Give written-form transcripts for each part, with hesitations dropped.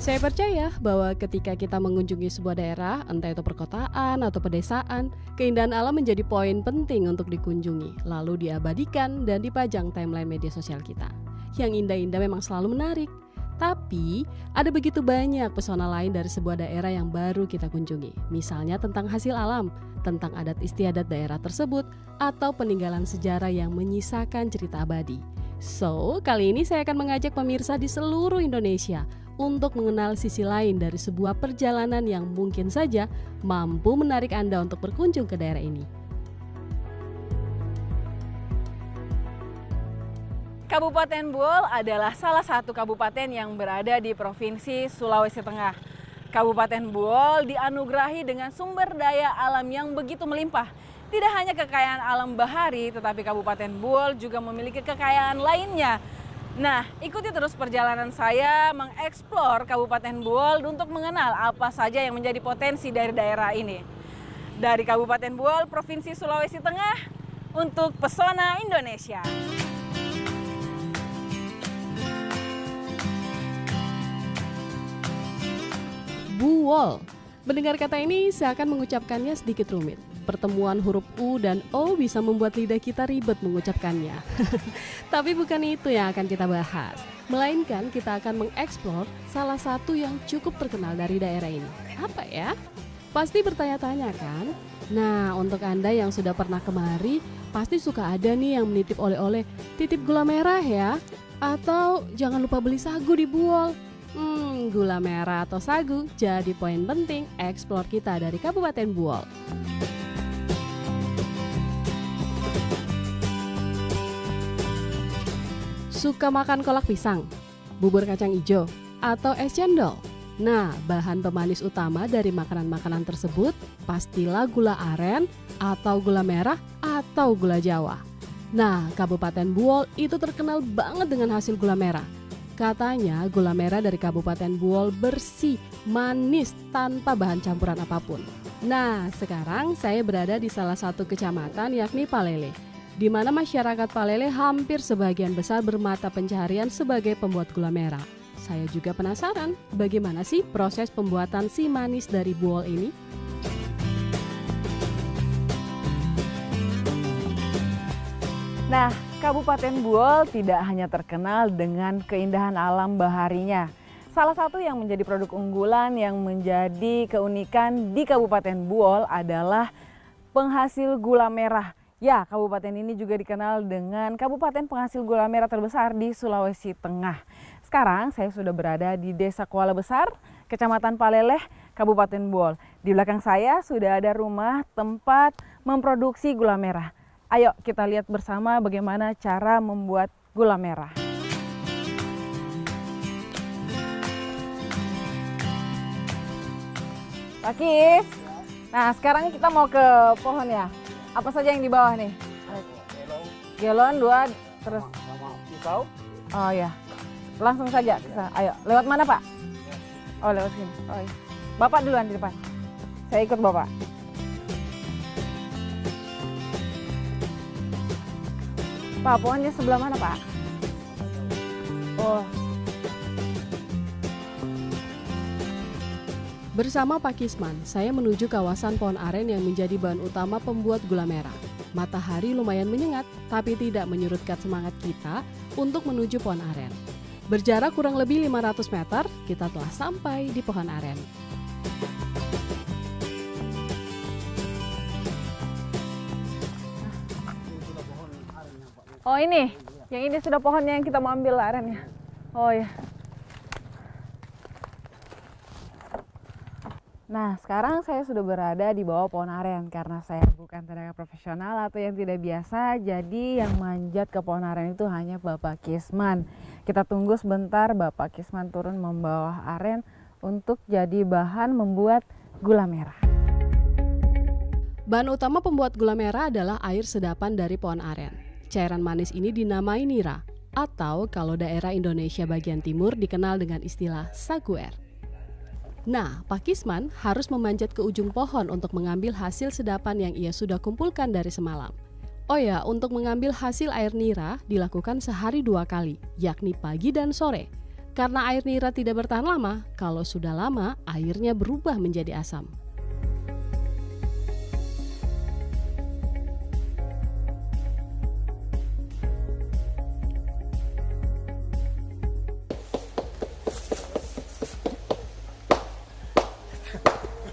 Saya percaya bahwa ketika kita mengunjungi sebuah daerah, entah itu perkotaan atau pedesaan, keindahan alam menjadi poin penting untuk dikunjungi, lalu diabadikan dan dipajang timeline media sosial kita. Yang indah-indah memang selalu menarik, tapi ada begitu banyak pesona lain dari sebuah daerah yang baru kita kunjungi. Misalnya tentang hasil alam, tentang adat istiadat daerah tersebut, atau peninggalan sejarah yang menyisakan cerita abadi. So, kali ini saya akan mengajak pemirsa di seluruh Indonesia untuk mengenal sisi lain dari sebuah perjalanan yang mungkin saja mampu menarik Anda untuk berkunjung ke daerah ini. Kabupaten Buol adalah salah satu kabupaten yang berada di Provinsi Sulawesi Tengah. Kabupaten Buol dianugerahi dengan sumber daya alam yang begitu melimpah. Tidak hanya kekayaan alam bahari, tetapi Kabupaten Buol juga memiliki kekayaan lainnya. Nah, ikuti terus perjalanan saya mengeksplor Kabupaten Buol untuk mengenal apa saja yang menjadi potensi dari daerah ini. Dari Kabupaten Buol, Provinsi Sulawesi Tengah, untuk Pesona Indonesia. Buol. Mendengar kata ini seakan mengucapkannya sedikit rumit. Pertemuan huruf U dan O bisa membuat lidah kita ribet mengucapkannya. Tapi bukan itu yang akan kita bahas. Melainkan kita akan mengeksplor salah satu yang cukup terkenal dari daerah ini. Apa ya? Pasti bertanya-tanya kan? Nah, untuk Anda yang sudah pernah kemari, pasti suka ada nih yang menitip oleh-oleh, titip gula merah ya. Atau jangan lupa beli sagu di Buol. Gula merah atau sagu jadi poin penting eksplor kita dari Kabupaten Buol. Suka makan kolak pisang, bubur kacang ijo, atau es cendol? Nah, bahan pemanis utama dari makanan-makanan tersebut pastilah gula aren atau gula merah atau gula Jawa. Nah, Kabupaten Buol itu terkenal banget dengan hasil gula merah. Katanya gula merah dari Kabupaten Buol bersih, manis, tanpa bahan campuran apapun. Nah, sekarang saya berada di salah satu kecamatan yakni Palele, di mana masyarakat Palele hampir sebagian besar bermata pencaharian sebagai pembuat gula merah. Saya juga penasaran bagaimana sih proses pembuatan si manis dari Buol ini? Nah, Kabupaten Buol tidak hanya terkenal dengan keindahan alam baharinya. Salah satu yang menjadi produk unggulan yang menjadi keunikan di Kabupaten Buol adalah penghasil gula merah. Ya, kabupaten ini juga dikenal dengan kabupaten penghasil gula merah terbesar di Sulawesi Tengah. Sekarang saya sudah berada di Desa Kuala Besar, Kecamatan Paleleh, Kabupaten Buol. Di belakang saya sudah ada rumah tempat memproduksi gula merah. Ayo kita lihat bersama bagaimana cara membuat gula merah. Pak Kis, nah sekarang kita mau ke pohon ya. Apa saja yang di bawah nih? Gelon 2, terus pisau. Oh ya, langsung saja kita. Ayo, lewat mana Pak? Oh lewat sini. Oh iya. Bapak duluan di depan. Saya ikut Bapak. Pak, pohonnya sebelah mana Pak? Oh. Bersama Pak Kisman, saya menuju kawasan pohon aren yang menjadi bahan utama pembuat gula merah. Matahari lumayan menyengat, tapi tidak menyurutkan semangat kita untuk menuju pohon aren. Berjarak kurang lebih 500 meter, kita telah sampai di pohon aren. Oh ini, yang ini sudah pohonnya yang kita mau ambil arennya. Oh ya. Nah, sekarang saya sudah berada di bawah pohon aren karena saya bukan tenaga profesional atau yang tidak biasa. Jadi yang manjat ke pohon aren itu hanya Bapak Kisman. Kita tunggu sebentar Bapak Kisman turun membawa aren untuk jadi bahan membuat gula merah. Bahan utama pembuat gula merah adalah air sedapan dari pohon aren. Cairan manis ini dinamai nira, atau kalau daerah Indonesia bagian timur dikenal dengan istilah saguer. Nah, Pak Kisman harus memanjat ke ujung pohon untuk mengambil hasil sedapan yang ia sudah kumpulkan dari semalam. Oh ya, untuk mengambil hasil air nira dilakukan sehari 2 kali, yakni pagi dan sore. Karena air nira tidak bertahan lama, kalau sudah lama airnya berubah menjadi asam.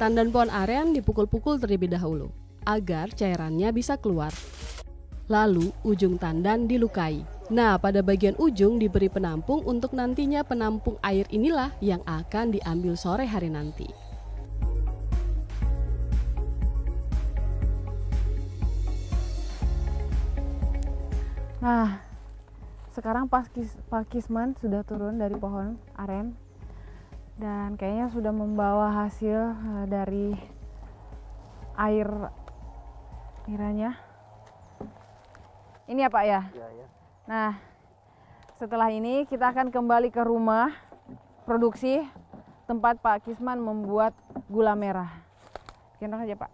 Tandan pohon aren dipukul-pukul terlebih dahulu agar cairannya bisa keluar. Lalu ujung tandan dilukai. Nah, pada bagian ujung diberi penampung untuk nantinya penampung air inilah yang akan diambil sore hari nanti. Nah, sekarang Pak Kisman sudah turun dari pohon aren dan kayaknya sudah membawa hasil dari air niranya. Ini ya Pak ya? Ya. Nah, setelah ini kita akan kembali ke rumah produksi tempat Pak Kisman membuat gula merah. Gendong aja Pak.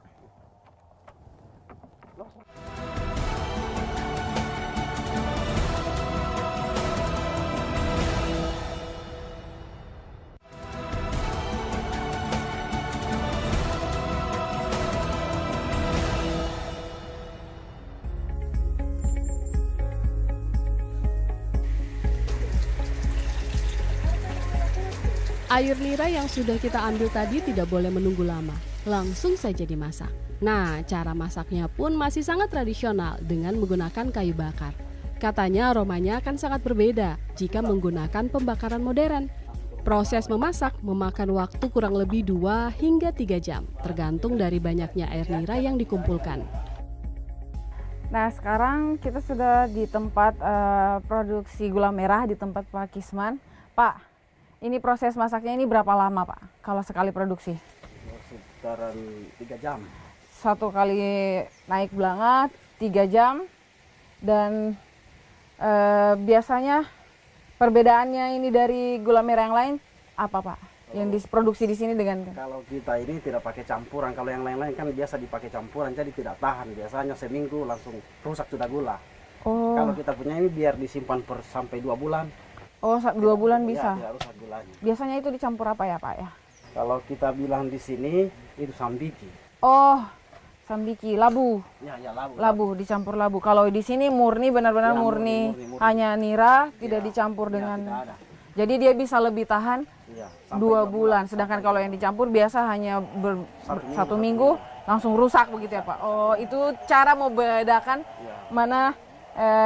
Air nira yang sudah kita ambil tadi tidak boleh menunggu lama, langsung saja dimasak. Nah, cara masaknya pun masih sangat tradisional dengan menggunakan kayu bakar. Katanya aromanya akan sangat berbeda jika menggunakan pembakaran modern. Proses memasak memakan waktu kurang lebih 2 hingga 3 jam, tergantung dari banyaknya air nira yang dikumpulkan. Nah, sekarang kita sudah di tempat produksi gula merah di tempat Pak Kisman. Pak, ini proses masaknya ini berapa lama Pak kalau sekali produksi? Sekitaran 3 jam. Satu kali naik belanga 3 jam dan biasanya perbedaannya ini dari gula merah yang lain apa Pak? Yang diproduksi di sini dengan Kalau kita ini tidak pakai campuran, kalau yang lain-lain kan biasa dipakai campuran jadi tidak tahan. Biasanya seminggu langsung rusak sudah gula. Oh. Kalau kita punya ini biar disimpan sampai 2 bulan. Oh, 2 bulan bisa. Ya, tidak rusak gulanya. Biasanya itu dicampur apa ya Pak ya? Kalau kita bilang di sini itu sambiki. Oh, sambiki, labu. Ya, labu. Labu dicampur labu. Kalau di sini murni benar-benar Ya, murni. murni. Hanya nira, tidak Ya, dicampur ya, dengan. tidak ada. Jadi dia bisa lebih tahan Ya, 2 bulan. Sedangkan kalau yang dicampur biasa hanya 1 minggu langsung rusak begitu ya Pak. Oh, itu cara membedakan Ya. mana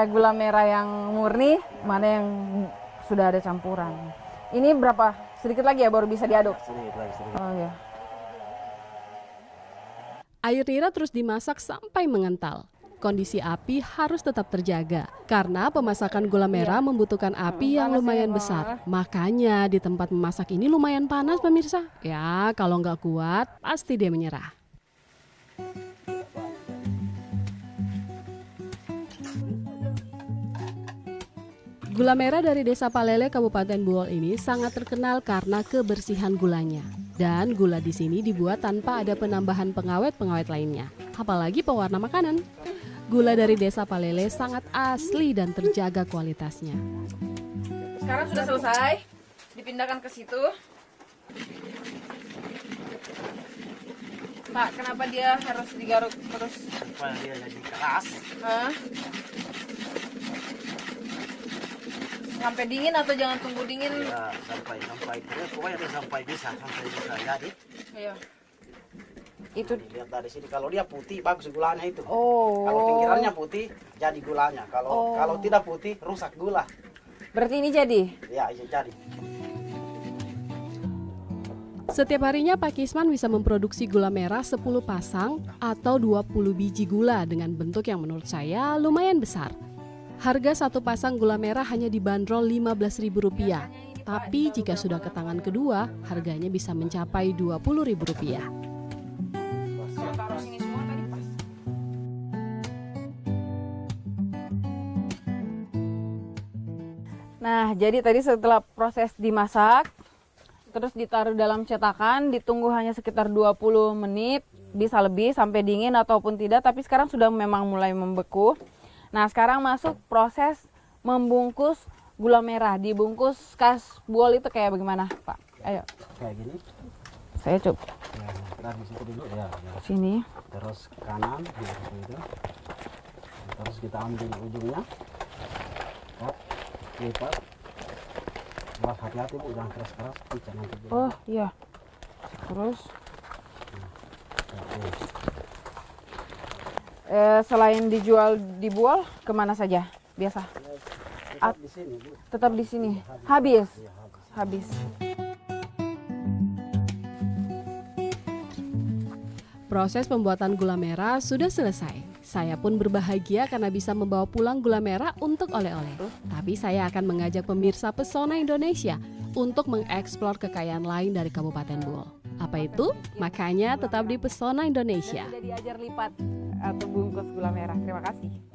gula merah yang murni, mana yang sudah ada campuran. Ini berapa? Sedikit lagi ya baru bisa diaduk. Sedikit lagi, sedikit. Oh ya. Air nira terus dimasak sampai mengental. Kondisi api harus tetap terjaga karena pemasakan gula merah membutuhkan api yang Panas ya, lumayan Pak. besar. Makanya di tempat memasak ini lumayan panas pemirsa. Ya kalau nggak kuat pasti dia menyerah. Gula merah dari Desa Palele, Kabupaten Buol ini sangat terkenal karena kebersihan gulanya. Dan gula di sini dibuat tanpa ada penambahan pengawet-pengawet lainnya, apalagi pewarna makanan. Gula dari Desa Palele sangat asli dan terjaga kualitasnya. Sekarang sudah selesai, dipindahkan ke situ. Pak, kenapa dia harus digaruk terus? Supaya dia jadi keras. Hah? Sampai dingin atau jangan tunggu dingin? Ya, sampai pokoknya dia sampai bisa jadi. Ayo. Itu Lihat dari sini, kalau dia putih bagus gulanya itu. oh. Kalau pinggirannya putih jadi gulanya. Kalau tidak putih rusak gula. Berarti ini jadi? Ya, iya jadi. Setiap harinya Pak Kisman bisa memproduksi gula merah 10 pasang atau 20 biji gula dengan bentuk yang menurut saya lumayan besar. Harga satu pasang gula merah hanya dibanderol Rp15.000, tapi jika sudah ke tangan kedua, harganya bisa mencapai Rp20.000. Nah, jadi tadi setelah proses dimasak, terus ditaruh dalam cetakan, ditunggu hanya sekitar 20 menit, bisa lebih sampai dingin ataupun tidak, tapi sekarang sudah memang mulai membeku. Nah, sekarang masuk proses membungkus gula merah dibungkus kas buol itu kayak bagaimana, Pak? Ayo, Kayak gini. saya coba Ya, kita di situ dulu ya. sini. Terus kanan seperti itu. Terus kita ambil ujungnya. Oh, lipat. Wah, hati-hati Bu, jangan keras-keras, pecah nanti. Oh iya. Terus Oke. selain dijual di buol, kemana saja biasa? Tetap di sini Bu. Tetap di sini. Habis. Iya, Habis. habis. Proses pembuatan gula merah sudah selesai. Saya pun berbahagia karena bisa membawa pulang gula merah untuk oleh-oleh. Tapi saya akan mengajak pemirsa Pesona Indonesia untuk mengeksplor kekayaan lain dari Kabupaten Buol. Apa itu? Makanya tetap di Pesona Indonesia. Sudah diajar lipat atau bungkus gula merah. Terima kasih.